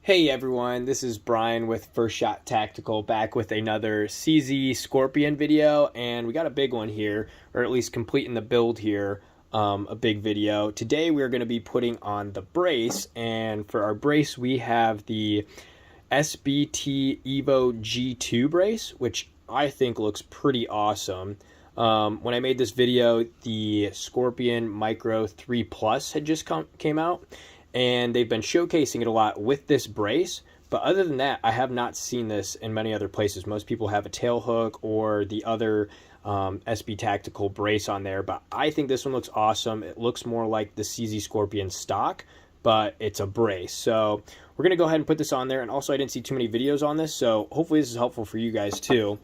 Hey everyone, this is Brian with First Shot Tactical, back with another CZ Scorpion video, and we got a big one here, or at least completing the build here, a big video. Today we're going to be putting on the brace, and for our brace we have the SBTEVO G2 brace, which I think looks pretty awesome. When I made this video, the Scorpion Micro 3 Plus had just came out, and they've been showcasing it a lot with this brace. But other than that, I have not seen this in many other places. Most people have a tail hook or the other SB Tactical brace on there, but I think this one looks awesome. It looks more like the CZ Scorpion stock, but it's a brace. So we're going to go ahead and put this on there. And also, I didn't see too many videos on this, so hopefully this is helpful for you guys too.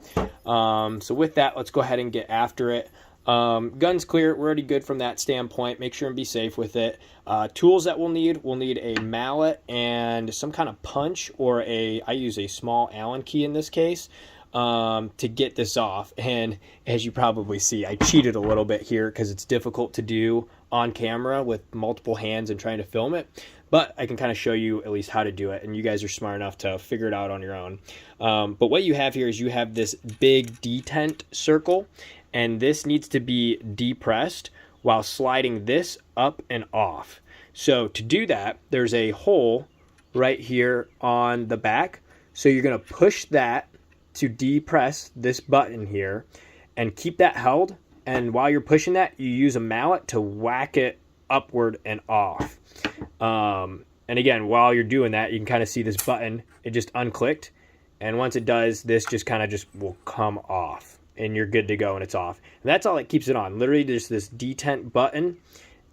So with that, let's go ahead and get after it. Gun's clear. We're already good from that standpoint. Make sure and be safe with it. Tools that we'll need a mallet and some kind of punch, or I use a small Allen key in this case, to get this off. And as you probably see, I cheated a little bit here because it's difficult to do on camera with multiple hands and trying to film it, but I can kind of show you at least how to do it, and you guys are smart enough to figure it out on your own. But what you have here is you have this big detent circle, and this needs to be depressed while sliding this up and off. So to do that, there's a hole right here on the back. So you're going to push that to depress this button here and keep that held. And while you're pushing that, you use a mallet to whack it upward and off. And again, while you're doing that, you can kind of see this button, it just unclicked. And once it does, this just will come off, and you're good to go, and it's off. And that's all that keeps it on. Literally just this detent button,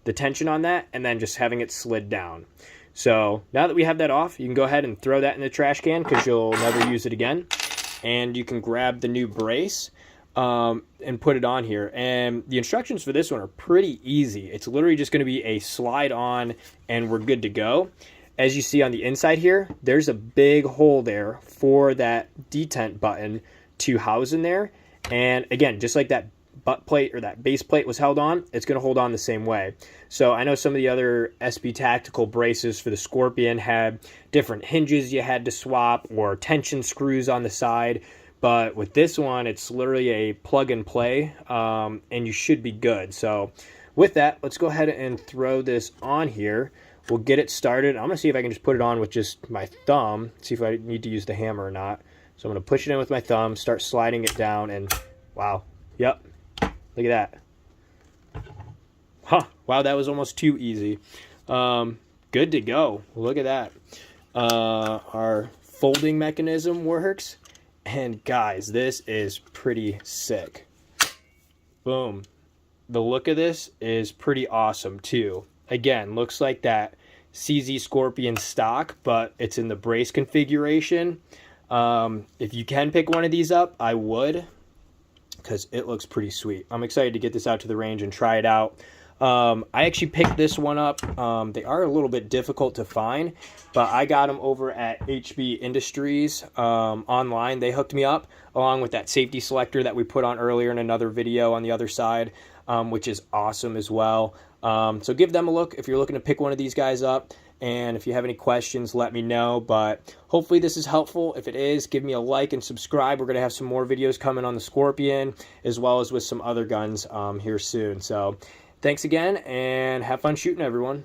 the tension on that, and then just having it slid down. So now that we have that off, you can go ahead and throw that in the trash can because you'll never use it again. And you can grab the new brace and put it on here. And the instructions for this one are pretty easy. It's literally just going to be a slide on, and we're good to go. As you see on the inside here, there's a big hole there for that detent button to house in there. And again, just like that butt plate or that base plate was held on, it's going to hold on the same way. So I know some of the other SB Tactical braces for the Scorpion had different hinges you had to swap or tension screws on the side. But with this one, it's literally a plug and play, and you should be good. So with that, let's go ahead and throw this on here. We'll get it started. I'm going to see if I can just put it on with just my thumb, see if I need to use the hammer or not. So I'm going to push it in with my thumb, start sliding it down, and wow, yep, look at that. Huh, wow, that was almost too easy. Good to go. Look at that. Our folding mechanism works, and guys, this is pretty sick. Boom. The look of this is pretty awesome too. Again, looks like that CZ Scorpion stock, but it's in the brace configuration. If you can pick one of these up, I would, because it looks pretty sweet. I'm excited to get this out to the range and try it out. I actually picked this one up. They are a little bit difficult to find, but I got them over at HB Industries online. They hooked me up along with that safety selector that we put on earlier in another video on the other side, which is awesome as well. So give them a look if you're looking to pick one of these guys up. And if you have any questions, let me know. But hopefully this is helpful. If it is, give me a like and subscribe. We're going to have some more videos coming on the Scorpion, as well as with some other guns here soon. So thanks again, and have fun shooting, everyone.